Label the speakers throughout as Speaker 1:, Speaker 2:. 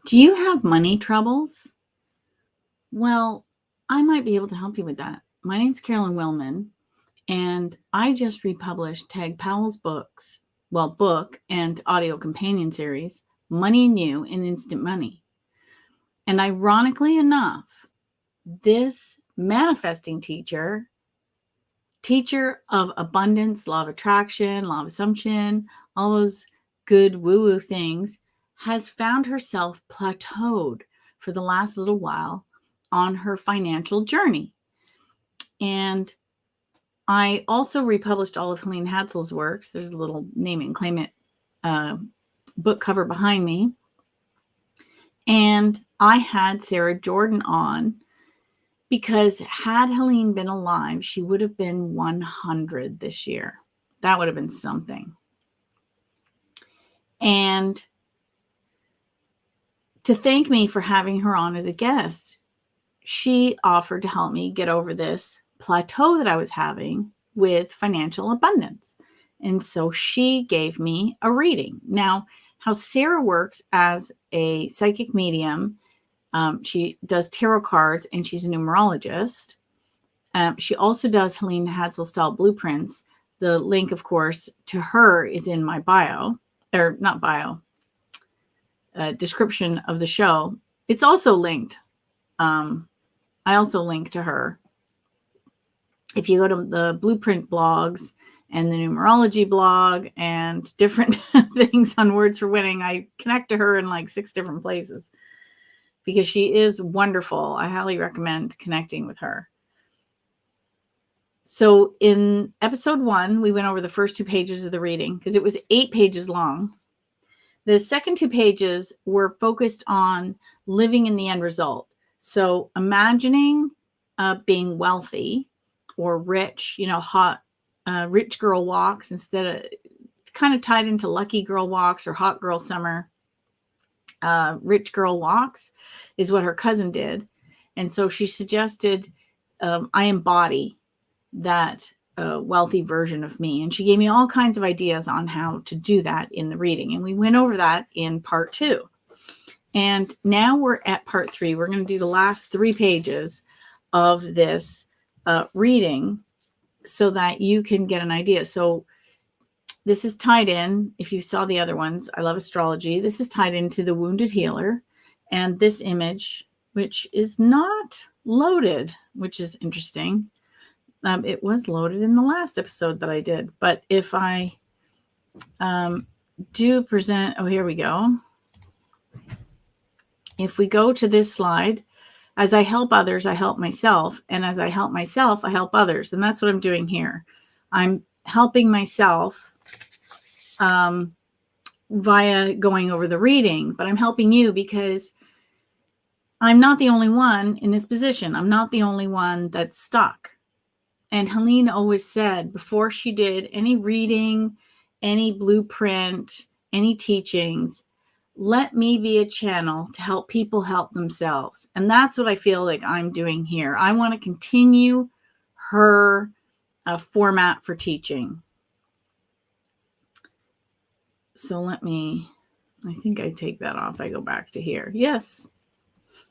Speaker 1: Do you have money troubles? Well, I might be able to help you with that. My name's Carolyn Willman, and I just republished Tag Powell's book and audio companion series, Money and You and Instant Money. And ironically enough, this manifesting teacher of abundance, law of attraction, law of assumption, all those good woo-woo things, has found herself plateaued for the last little while on her financial journey. And I also republished all of Helene Hadsel's works. There's a little name it and claim it book cover behind me. And I had Sarah Jordan on because had Helene been alive, she would have been 100 this year. That would have been something. And to thank me for having her on as a guest, she offered to help me get over this plateau that I was having with financial abundance. And so she gave me a reading. Now, how Sarah works as a psychic medium, she does tarot cards and she's a numerologist. She also does Helene Hadsel style blueprints. The link, of course, to her is in my description of the show. It's also linked. I also link to her. If you go to the blueprint blogs and the numerology blog and different things on Words for Winning, I connect to her in like 6 different places because she is wonderful. I highly recommend connecting with her. So in episode 1, we went over the first 2 pages of the reading because it was 8 pages long. The second 2 pages were focused on living in the end result. So imagining being wealthy or rich, hot, rich girl walks instead of kind of tied into lucky girl walks or hot girl summer. Rich girl walks is what her cousin did. And so she suggested I embody that wealthy version of me. And she gave me all kinds of ideas on how to do that in the reading. And we went over that in part 2. And now we're at part 3. We're going to do the last 3 pages of this reading so that you can get an idea. So this is tied in. If you saw the other ones, I love astrology. This is tied into the Wounded Healer and this image, which is not loaded, which is interesting. It was loaded in the last episode that I did. But if I do present, oh, here we go. If we go to this slide, as I help others, I help myself. And as I help myself, I help others. And that's what I'm doing here. I'm helping myself via going over the reading, but I'm helping you because I'm not the only one in this position. I'm not the only one that's stuck. And Helene always said before she did any reading, any blueprint, any teachings, let me be a channel to help people help themselves. And that's what I feel like I'm doing here. I want to continue her format for teaching. So I think I take that off. I go back to here. Yes.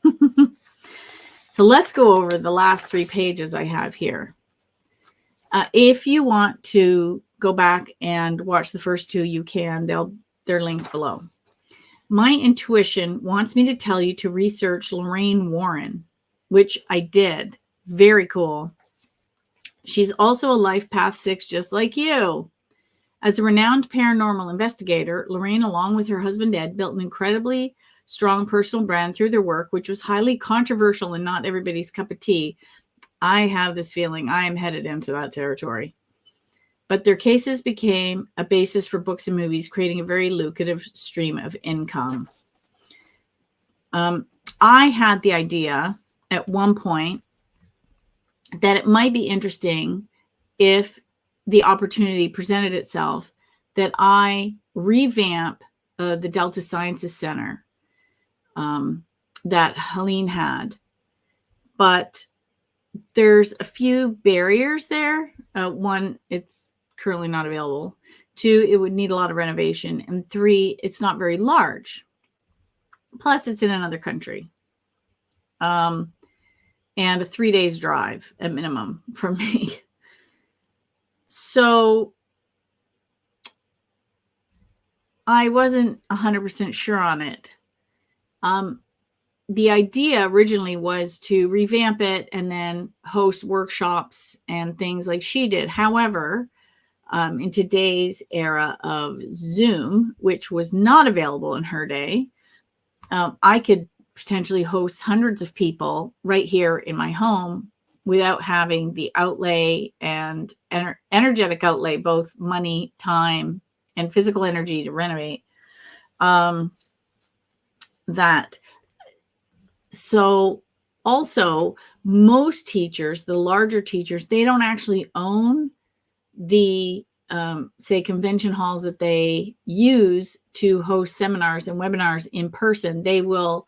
Speaker 1: So let's go over the last 3 pages I have here. If you want to go back and watch the first 2, you can. They're links below. My intuition wants me to tell you to research Lorraine Warren, which I did. Very cool. She's also a Life Path 6 just like you. As a renowned paranormal investigator, Lorraine, along with her husband Ed, built an incredibly strong personal brand through their work, which was highly controversial and not everybody's cup of tea. I have this feeling I am headed into that territory. But their cases became a basis for books and movies, creating a very lucrative stream of income. I had the idea at one point that it might be interesting if the opportunity presented itself that I revamp the Delta Sciences Center that Helene had. But there's a few barriers there. 1, it's currently not available. 2, it would need a lot of renovation. And 3, it's not very large. Plus, it's in another country. And a 3 days drive at minimum from me. So I wasn't 100% sure on it. The idea originally was to revamp it and then host workshops and things like she did. However, in today's era of Zoom, which was not available in her day, I could potentially host hundreds of people right here in my home without having the outlay and energetic outlay, both money, time, and physical energy to renovate. So also, most teachers, the larger teachers, they don't actually own the say convention halls that they use to host seminars and webinars in person. They will,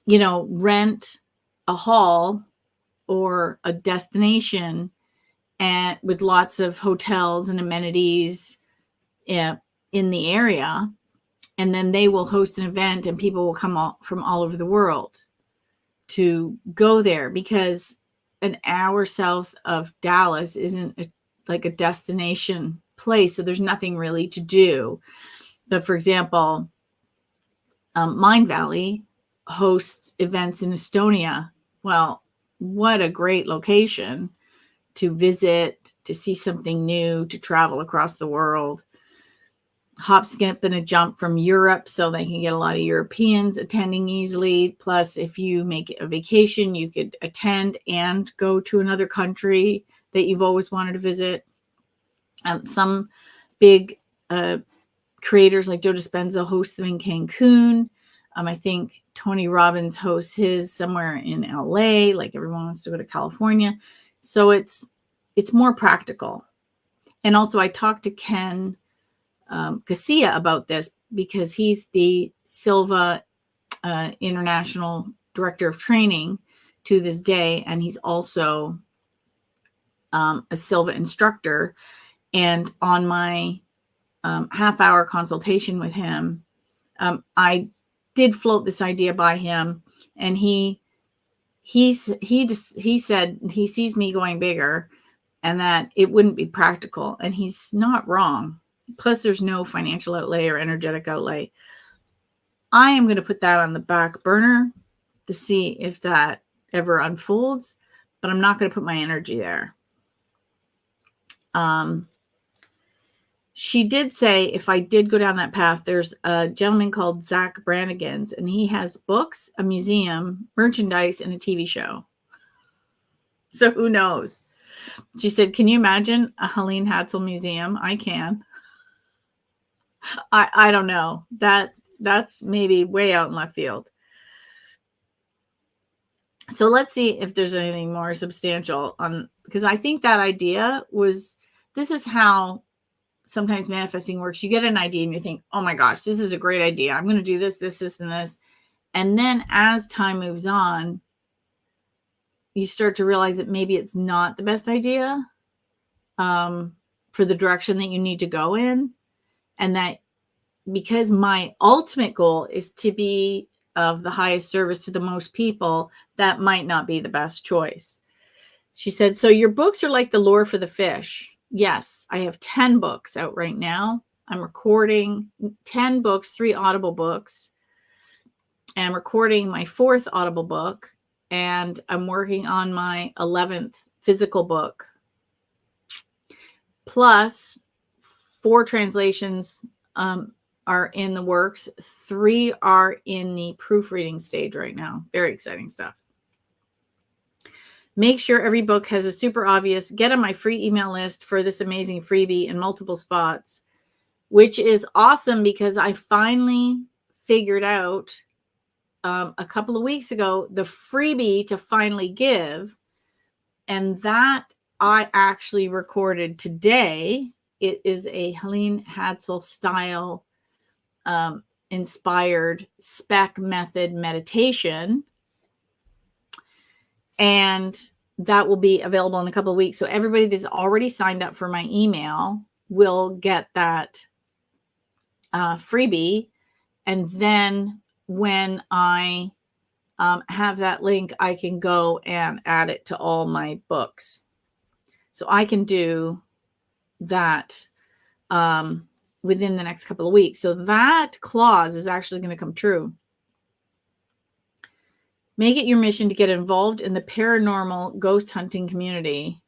Speaker 1: rent a hall or a destination and with lots of hotels and amenities in the area. And then they will host an event and people will come from all over the world to go there, because an hour south of Dallas isn't like a destination place. So there's nothing really to do. But for example, Mind Valley hosts events in Estonia. Well, what a great location to visit, to see something new, to travel across the world. Hop, skip, and a jump from Europe, so they can get a lot of Europeans attending easily. Plus, if you make it a vacation, you could attend and go to another country that you've always wanted to visit. Some big creators like Joe Dispenza host them in Cancun. I think Tony Robbins hosts his somewhere in LA, like everyone wants to go to California. So it's more practical. And also I talked to Ken Casilla about this, because he's the Silva International Director of Training to this day. And he's also a Silva instructor. And on my half-hour consultation with him, I did float this idea by him, and he said he sees me going bigger and that it wouldn't be practical, and he's not wrong. Plus, there's no financial outlay or energetic outlay. I am going to put that on the back burner to see if that ever unfolds, but I'm not going to put my energy there. She did say if I did go down that path, there's a gentleman called Zach Brannigan's, and he has books, a museum, merchandise, and a TV show. So who knows? She said, can you imagine a Helene Hatzel museum? I can. I don't know. That's maybe way out in left field. So let's see if there's anything more substantial on, because I think that idea was, this is how sometimes manifesting works. You get an idea and you think, oh my gosh, this is a great idea. I'm going to do this, and this. And then as time moves on, you start to realize that maybe it's not the best idea for the direction that you need to go in. And that because my ultimate goal is to be of the highest service to the most people, that might not be the best choice. She said, so your books are like the lure for the fish. Yes, I have 10 books out right now. I'm recording 10 books, 3 Audible books. And I'm recording my 4th Audible book. And I'm working on my 11th physical book. Plus, 4 translations are in the works. 3 are in the proofreading stage right now. Very exciting stuff. Make sure every book has a super obvious, get on my free email list for this amazing freebie in multiple spots, which is awesome because I finally figured out a couple of weeks ago the freebie to finally give. And that I actually recorded today. It is a Helene Hatzel style inspired spec method meditation. And that will be available in a couple of weeks. So everybody that's already signed up for my email will get that freebie. And then when I have that link, I can go and add it to all my books. So I can do that within the next couple of weeks. So that clause is actually going to come true. Make it your mission to get involved in the paranormal ghost hunting community.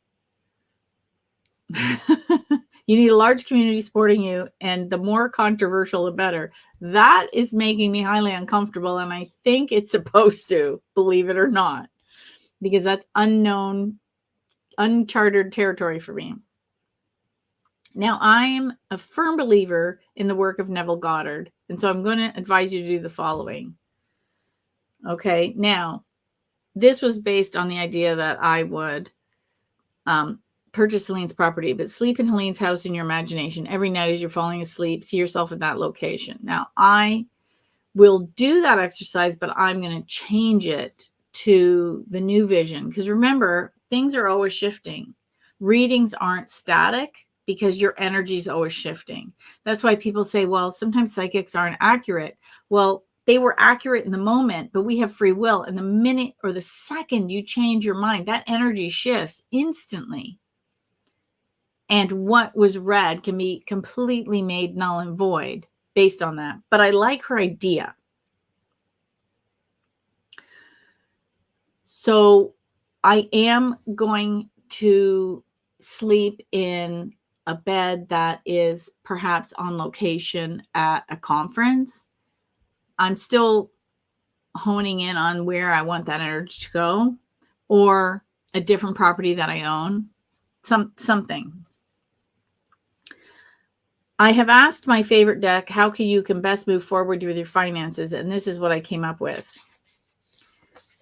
Speaker 1: You need a large community supporting you, and the more controversial, the better. That is making me highly uncomfortable, and I think it's supposed to, believe it or not, because that's unknown, uncharted territory for me. Now, I'm a firm believer in the work of Neville Goddard, and so I'm going to advise you to do the following. Okay, now, this was based on the idea that I would purchase Helene's property, but sleep in Helene's house in your imagination every night as you're falling asleep. See yourself at that location. Now, I will do that exercise, but I'm going to change it to the new vision. Because remember, things are always shifting. Readings aren't static because your energy is always shifting. That's why people say, well, sometimes psychics aren't accurate. Well, they were accurate in the moment, but we have free will. And the minute or the second you change your mind, that energy shifts instantly. And what was read can be completely made null and void based on that. But I like her idea. So I am going to sleep in a bed that is perhaps on location at a conference. I'm still honing in on where I want that energy to go, or a different property that I own, something. I have asked my favorite deck, how you can best move forward with your finances, and this is what I came up with.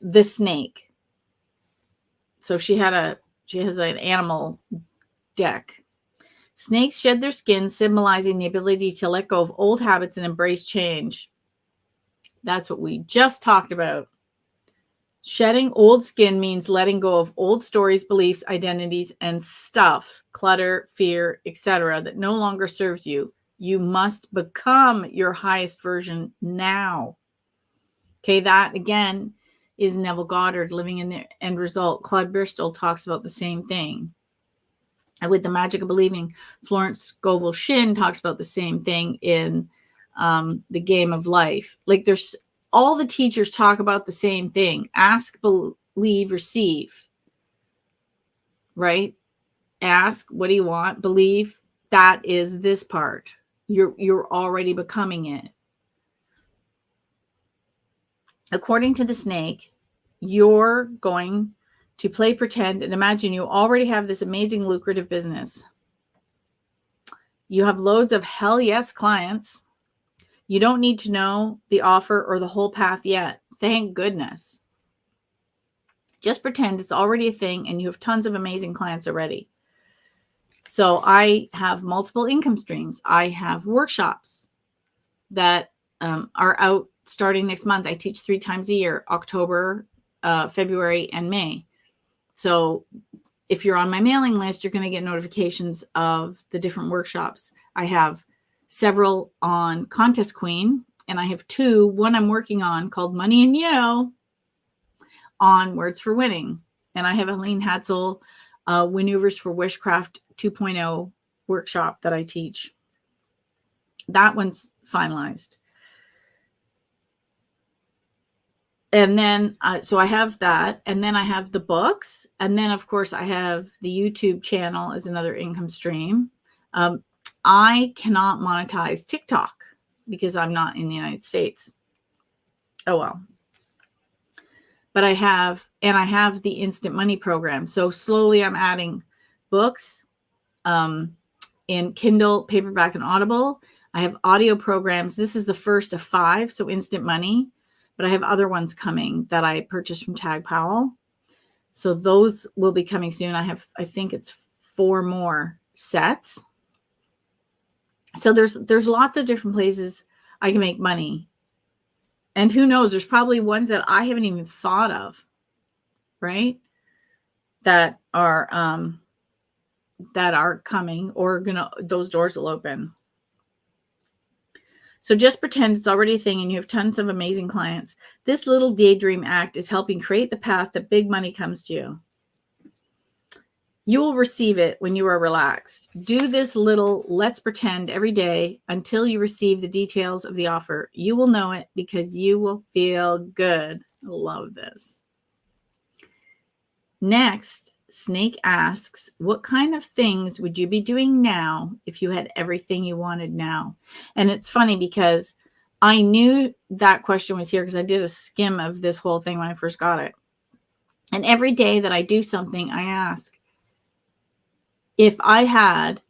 Speaker 1: The snake. So she has an animal deck. Snakes shed their skin, symbolizing the ability to let go of old habits and embrace change. That's what we just talked about. Shedding old skin means letting go of old stories, beliefs, identities, and stuff, clutter, fear, etc., that no longer serves you. You must become your highest version now. Okay, that again is Neville Goddard, Living in the End Result. Claude Bristol talks about the same thing. And with The Magic of Believing, Florence Scovel Shinn talks about the same thing in The Game of Life. Like, there's all the teachers talk about the same thing. Ask, believe, receive. Right? Ask, what do you want? Believe. That is this part. You're already becoming it. According to the snake, you're going to play pretend and imagine you already have this amazing lucrative business. You have loads of hell yes clients. You don't need to know the offer or the whole path yet. Thank goodness. Just pretend it's already a thing and you have tons of amazing clients already. So I have multiple income streams. I have workshops that are out starting next month. I teach 3 times a year, October, February, and May. So if you're on my mailing list, you're going to get notifications of the different workshops. I have several on Contest Queen, and I have 2. One I'm working on called Money and You on Words for Winning. And I have a Helene Hatzel Maneuvers for Wishcraft 2.0 workshop that I teach. That one's finalized. And then, so I have that, and then I have the books, and then of course I have the YouTube channel as another income stream. I cannot monetize TikTok because I'm not in the United States. Oh well. But I have the instant money program. So slowly I'm adding books in Kindle, paperback, and Audible. I have audio programs. This is the first of 5, so instant money. But I have other ones coming that I purchased from Tag Powell. So those will be coming soon. I think it's 4 more sets. So there's lots of different places I can make money. And who knows, there's probably ones that I haven't even thought of, right? That are coming, or those doors will open. So just pretend it's already a thing and you have tons of amazing clients. This little daydream act is helping create the path that big money comes to you. You will receive it when you are relaxed. Do this little let's pretend every day until you receive the details of the offer. You will know it because you will feel good. I love this. Next, Snake asks, what kind of things would you be doing now if you had everything you wanted now? And it's funny because I knew that question was here because I did a skim of this whole thing when I first got it. And every day that I do something, I ask, if I had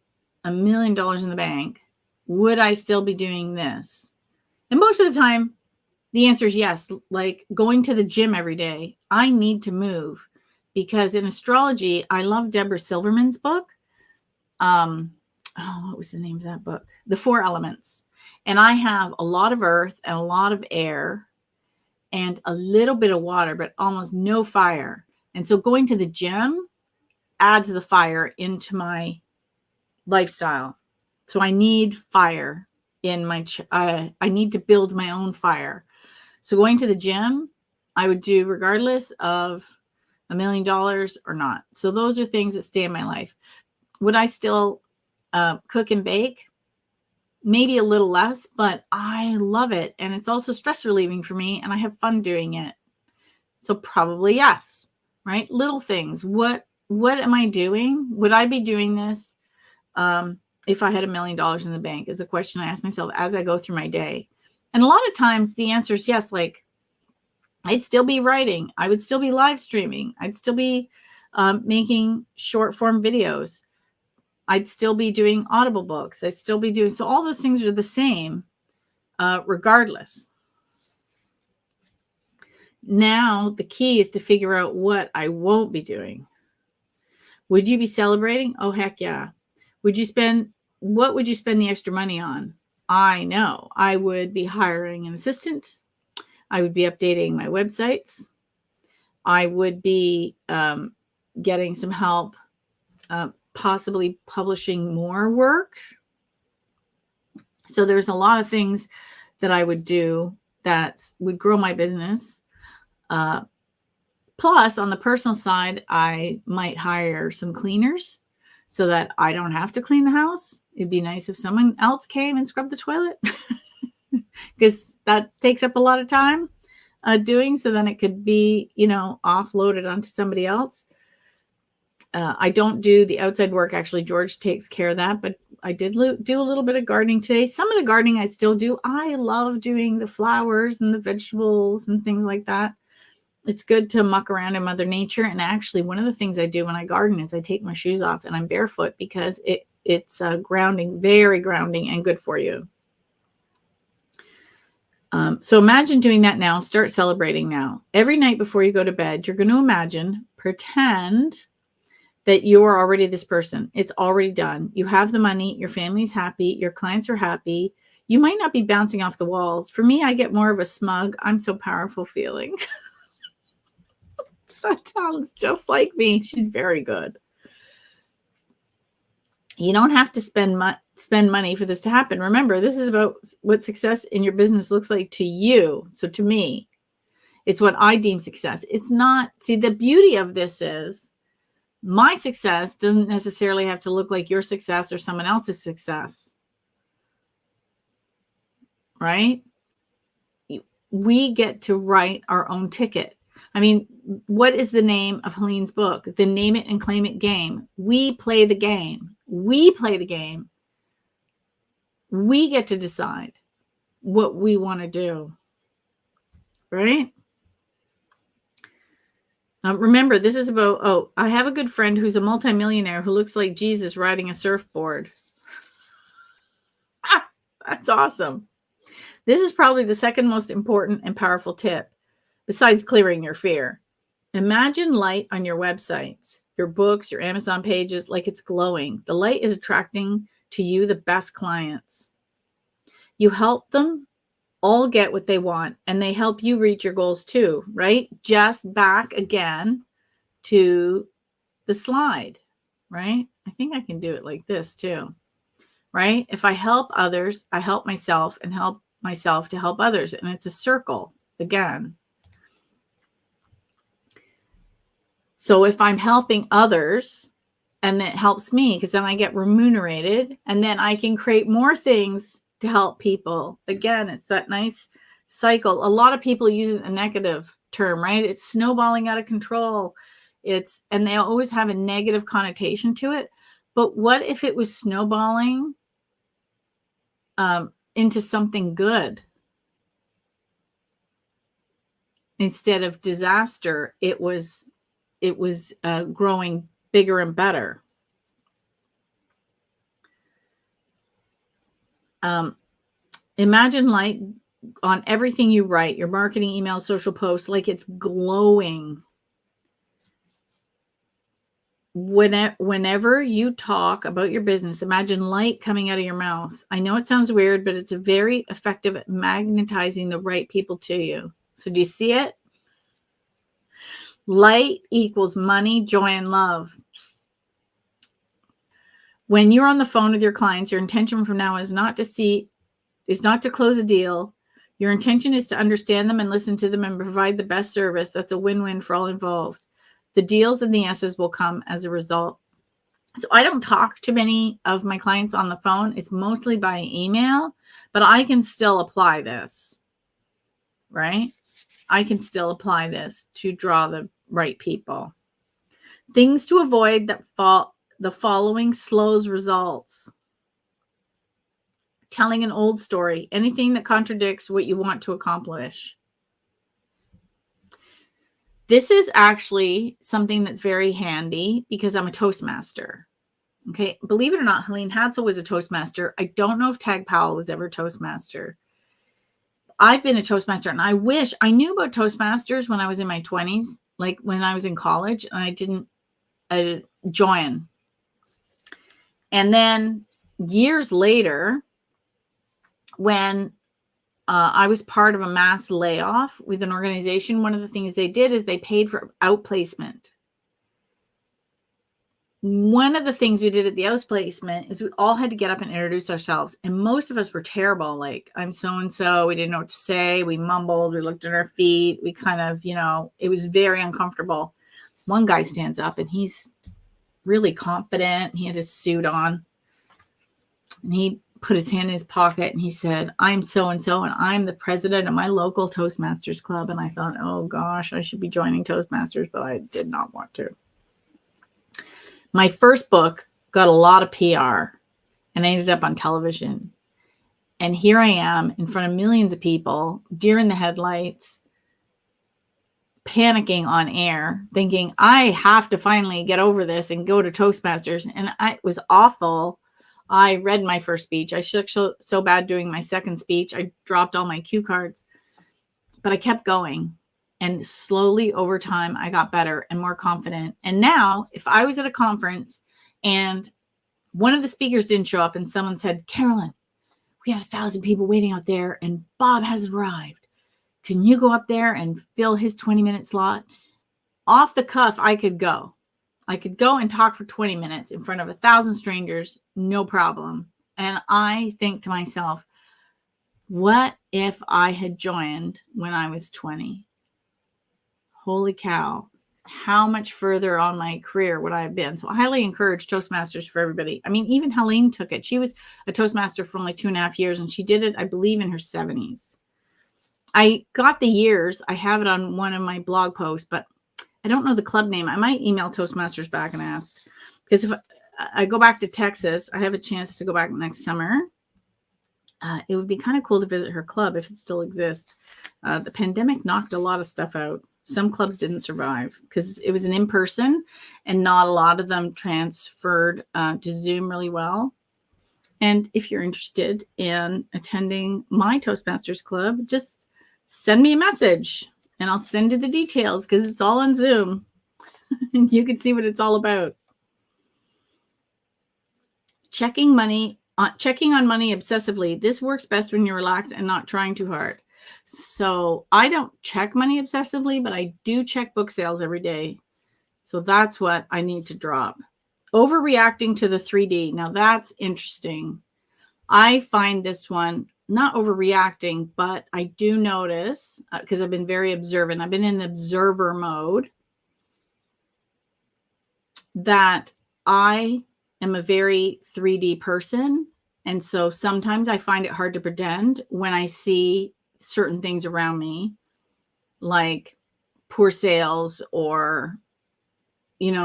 Speaker 1: $1 million in the bank, would I still be doing this? And most of the time, the answer is yes. Like going to the gym every day, I need to move. Because in astrology, I love Deborah Silverman's book. What was the name of that book? The Four Elements. And I have a lot of earth and a lot of air and a little bit of water, but almost no fire. And so going to the gym adds the fire into my lifestyle. So I need fire in my, I need to build my own fire. So going to the gym, I would do regardless of $1 million or not. So those are things that stay in my life. Would I still cook and bake? Maybe a little less, but I love it. And it's also stress relieving for me and I have fun doing it. So probably yes, right? Little things. What am I doing? Would I be doing this if I had $1 million in the bank is a question I ask myself as I go through my day. And a lot of times the answer is yes, like I'd still be writing. I would still be live streaming. I'd still be making short form videos. I'd still be doing Audible books. I'd still be doing, so all those things are the same regardless. Now the key is to figure out what I won't be doing. Would you be celebrating? Oh, heck yeah. What would you spend the extra money on? I know I would be hiring an assistant. I would be updating my websites. I would be getting some help, possibly publishing more work. So there's a lot of things that I would do that would grow my business. Plus, on the personal side, I might hire some cleaners so that I don't have to clean the house. It'd be nice if someone else came and scrubbed the toilet because that takes up a lot of time doing. So then it could be, offloaded onto somebody else. I don't do the outside work. Actually, George takes care of that, but I did do a little bit of gardening today. Some of the gardening I still do. I love doing the flowers and the vegetables and things like that. It's good to muck around in Mother Nature. And actually, one of the things I do when I garden is I take my shoes off and I'm barefoot because it's grounding, very grounding and good for you. So imagine doing that now. Start celebrating now. Every night before you go to bed, you're going to pretend that you are already this person. It's already done. You have the money. Your family's happy. Your clients are happy. You might not be bouncing off the walls. For me, I get more of a smug, I'm so powerful feeling. That sounds just like me. She's very good. You don't have to spend money for this to happen. Remember, this is about what success in your business looks like to you. So to me, it's what I deem success. It's not, see, the beauty of this is my success doesn't necessarily have to look like your success or someone else's success. Right? We get to write our own ticket. I mean, what is the name of Helene's book? The Name It and Claim It game. We play the game. We play the game. We get to decide what we want to do. Right? Remember, this is about, I have a good friend who's a multimillionaire who looks like Jesus riding a surfboard. That's awesome. This is probably the second most important and powerful tip, besides clearing your fear. Imagine light on your websites, your books, your Amazon pages, like it's glowing. The light is attracting to you the best clients. You help them all get what they want, and they help you reach your goals too, right? Just back again to the slide, right? I think I can do it like this too, right? If I help others, I help myself and help myself to help others. And it's a circle again. So if I'm helping others and it helps me, because then I get remunerated and then I can create more things to help people. Again, it's that nice cycle. A lot of people use a negative term, right? It's snowballing out of control. And they always have a negative connotation to it. But what if it was snowballing into something good? Instead of disaster, it was growing bigger and better. Imagine light on everything you write, your marketing, email, social posts, like it's glowing. Whenever you talk about your business, imagine light coming out of your mouth. I know it sounds weird, but it's very effective at magnetizing the right people to you. So do you see it? Light equals money, joy, and love. When you're on the phone with your clients, your intention from now is not to close a deal. Your intention is to understand them and listen to them and provide the best service. That's a win-win for all involved. The deals and the yeses will come as a result. So I don't talk to many of my clients on the phone. It's mostly by email, but I can still apply this, right? I can still apply this to draw the right people. Things to avoid the following slows results. Telling an old story, anything that contradicts what you want to accomplish. This is actually something that's very handy because I'm a Toastmaster. Okay. Believe it or not, Helene Hatzel was a Toastmaster. I don't know if Tag Powell was ever a Toastmaster. I've been a Toastmaster and I wish I knew about Toastmasters when I was in my 20s, like when I was in college, and I didn't join. And then years later, when I was part of a mass layoff with an organization, one of the things they did is they paid for outplacement. One of the things we did at the outplacement is we all had to get up and introduce ourselves. And most of us were terrible. Like, I'm so-and-so. We didn't know what to say. We mumbled. We looked at our feet. We kind of, it was very uncomfortable. One guy stands up and he's really confident. He had his suit on. And he put his hand in his pocket and he said, I'm so-and-so and I'm the president of my local Toastmasters club. And I thought, oh gosh, I should be joining Toastmasters, but I did not want to. My first book got a lot of PR and I ended up on television. And here I am in front of millions of people, deer in the headlights, panicking on air, thinking I have to finally get over this and go to Toastmasters. And it was awful. I read my first speech. I shook so bad doing my second speech. I dropped all my cue cards, but I kept going. And slowly over time, I got better and more confident. And now if I was at a conference and one of the speakers didn't show up and someone said, Carolyn, we have 1,000 people waiting out there and Bob hasn't arrived. Can you go up there and fill his 20-minute slot? Off the cuff, I could go. I could go and talk for 20 minutes in front of 1,000 strangers, no problem. And I think to myself, what if I had joined when I was 20? Holy cow. How much further on my career would I have been? So I highly encourage Toastmasters for everybody. I mean, even Helene took it. She was a Toastmaster for only 2.5 years, and she did it, I believe, in her 70s. I got the years. I have it on one of my blog posts, but I don't know the club name. I might email Toastmasters back and ask. Because if I go back to Texas, I have a chance to go back next summer. It would be kind of cool to visit her club if it still exists. The pandemic knocked a lot of stuff out. Some clubs didn't survive because it was an in-person and not a lot of them transferred to Zoom really well. And if you're interested in attending my Toastmasters club, just send me a message and I'll send you the details because it's all on Zoom and you can see what it's all about. Checking on money obsessively. This works best when you're relaxed and not trying too hard. So I don't check money obsessively, but I do check book sales every day. So that's what I need to drop. Overreacting to the 3D. Now that's interesting. I find this one not overreacting, but I do notice, because I've been very observant, I've been in observer mode, that I am a very 3D person. And so sometimes I find it hard to pretend when I see certain things around me, like poor sales or,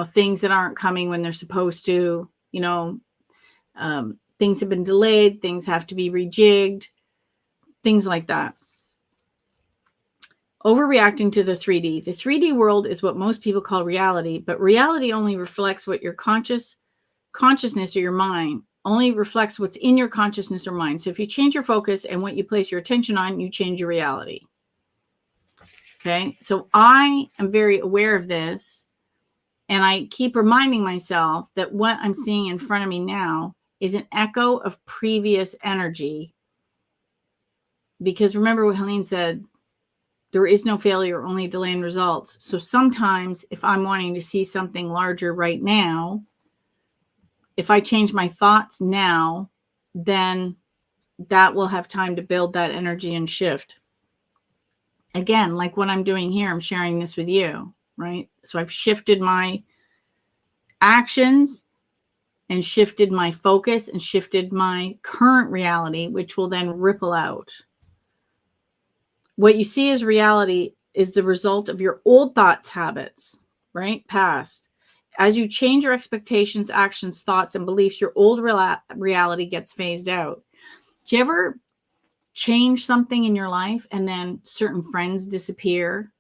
Speaker 1: things that aren't coming when they're supposed to, things have been delayed, things have to be rejigged, things like that. Overreacting to the 3D. The 3D world is what most people call reality, but reality only reflects what your consciousness or your mind only reflects what's in your consciousness or mind. So if you change your focus and what you place your attention on, you change your reality. Okay, so I am very aware of this, and I keep reminding myself that what I'm seeing in front of me now is an echo of previous energy. Because remember what Helene said, there is no failure, only delay in results. So sometimes if I'm wanting to see something larger right now, if I change my thoughts now, then that will have time to build that energy and shift. Again, like what I'm doing here, I'm sharing this with you, right? So I've shifted my actions and shifted my focus and shifted my current reality, which will then ripple out. What you see as reality is the result of your old thoughts, habits, right? Past. As you change your expectations, actions, thoughts, and beliefs, your old reality gets phased out. Do you ever change something in your life and then certain friends disappear,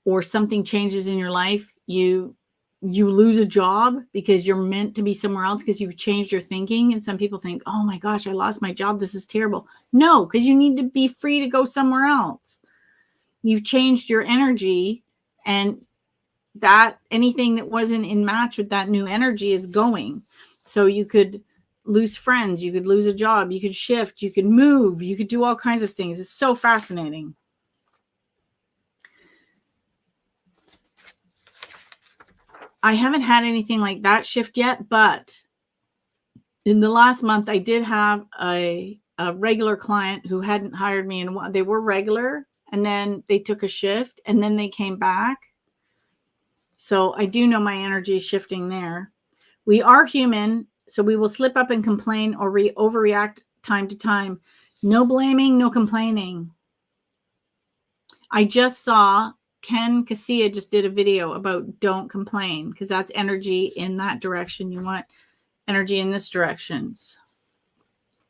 Speaker 1: or something changes in your life? You lose a job because you're meant to be somewhere else because you've changed your thinking. And some people think, oh my gosh, I lost my job. This is terrible. No, because you need to be free to go somewhere else. You've changed your energy, and that anything that wasn't in match with that new energy is going. So you could lose friends, you could lose a job, you could shift, you could move, you could do all kinds of things. It's so fascinating. I haven't had anything like that shift yet, but in the last month, I did have a regular client who hadn't hired me, and they were regular, and then they took a shift, and then they came back. So I do know my energy is shifting there. We are human, so we will slip up and complain or overreact time to time. No blaming, no complaining. I just saw Ken Casilla just did a video about don't complain, because that's energy in that direction. You want energy in this direction.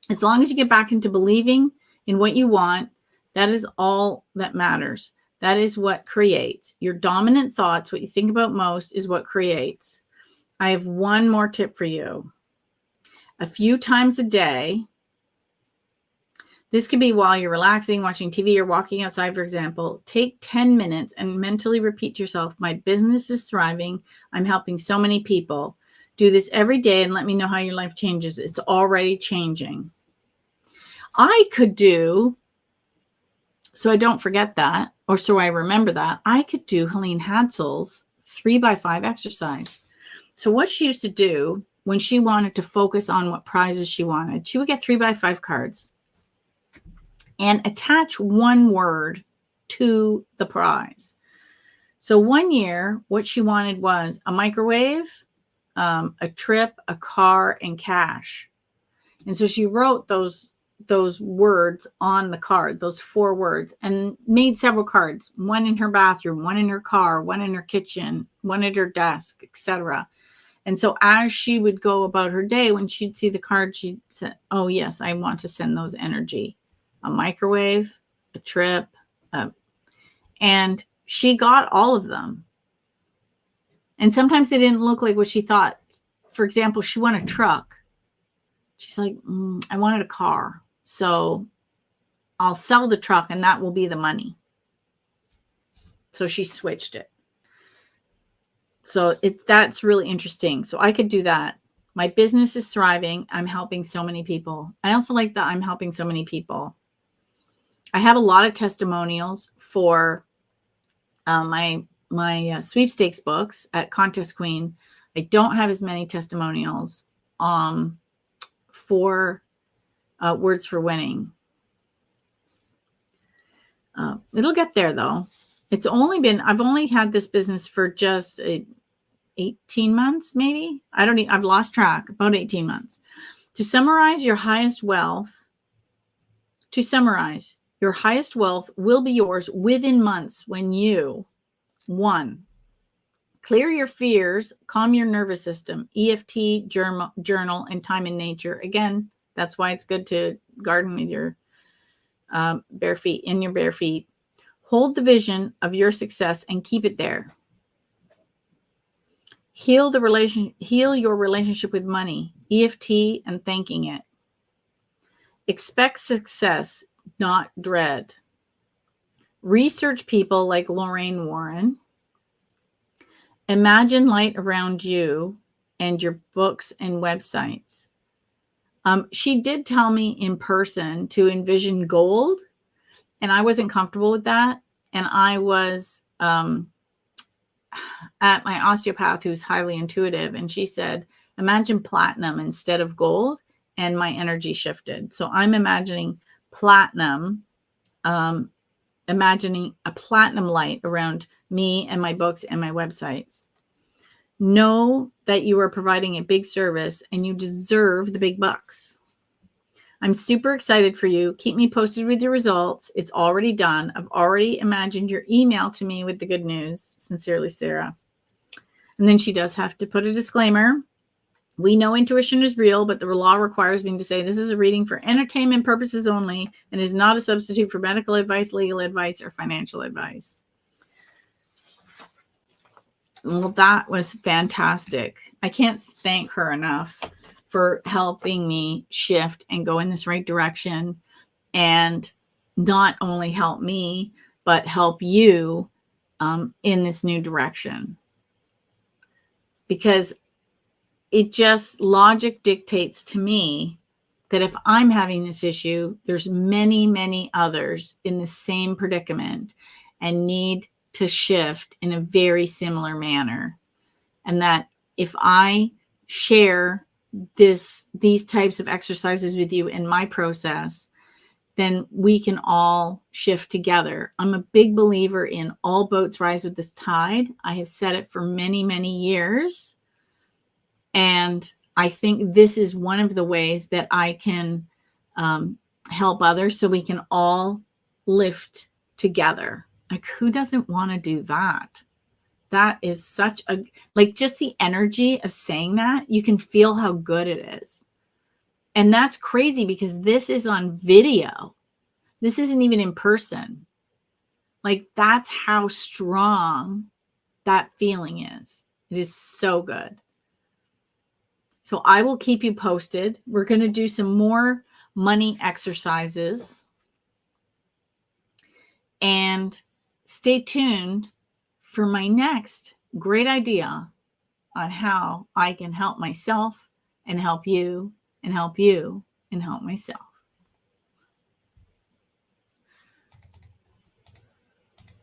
Speaker 1: As long as you get back into believing in what you want, that is all that matters. That is what creates. Your dominant thoughts, what you think about most, is what creates. I have one more tip for you. A few times a day, this could be while you're relaxing, watching TV, or walking outside, for example, take 10 minutes and mentally repeat to yourself, my business is thriving. I'm helping so many people. Do this every day and let me know how your life changes. It's already changing. I could do, so I don't forget that, or so I remember that, I could do Helene Hadsel's 3x5 exercise. So what she used to do when she wanted to focus on what prizes she wanted, she would get 3x5 cards and attach one word to the prize. So one year, what she wanted was a microwave, a trip, a car, and cash. And so she wrote those words on the card, those 4 words, and made several cards, one in her bathroom, one in her car, one in her kitchen, one at her desk, etc. And so as she would go about her day, when she'd see the card, she'd say, oh yes, I want to send those energy. A microwave, a trip, and she got all of them. And sometimes they didn't look like what she thought. For example, she wanted a truck. She's like, I wanted a car. So I'll sell the truck and that will be the money. So she switched it. So that's really interesting. So I could do that. My business is thriving. I'm helping so many people. I also like that I'm helping so many people. I have a lot of testimonials for my sweepstakes books at Contest Queen. I don't have as many testimonials for words for winning. It'll get there though. I've only had this business for just 18 months, maybe. I've lost track, about 18 months. To summarize, your highest wealth will be yours within months when you, 1, clear your fears, calm your nervous system, EFT, journal, and time in nature. Again, that's why it's good to garden with your bare feet. Hold the vision of your success and keep it there. Heal your relationship with money, EFT, and thanking it. Expect success, not dread. Research people like Lorraine Warren. Imagine light around you and your books and websites. She did tell me in person to envision gold, and I wasn't comfortable with that. And I was at my osteopath, who's highly intuitive, and she said, imagine platinum instead of gold, and my energy shifted. So I'm imagining platinum, imagining a platinum light around me and my books and my websites. Know that you are providing a big service and you deserve the big bucks. I'm super excited for you. Keep me posted with your results. It's already done. I've already imagined your email to me with the good news. Sincerely, Sarah. And then she does have to put a disclaimer. We know intuition is real, but the law requires me to say this is a reading for entertainment purposes only and is not a substitute for medical advice, legal advice, or financial advice. Well, that was fantastic. I can't thank her enough for helping me shift and go in this right direction, and not only help me, but help you in this new direction. Because logic dictates to me that if I'm having this issue, there's many, many others in the same predicament and need to shift in a very similar manner. And that if I share these types of exercises with you in my process, then we can all shift together. I'm a big believer in all boats rise with this tide. I have said it for many, many years. And I think this is one of the ways that I can help others, so we can all lift together. Like, who doesn't want to do that? That is such a, like, just the energy of saying that, you can feel how good it is. And that's crazy because this is on video. This isn't even in person. Like, that's how strong that feeling is. It is so good. So I will keep you posted. We're going to do some more money exercises. And stay tuned for my next great idea on how I can help myself and help you and help you and help myself.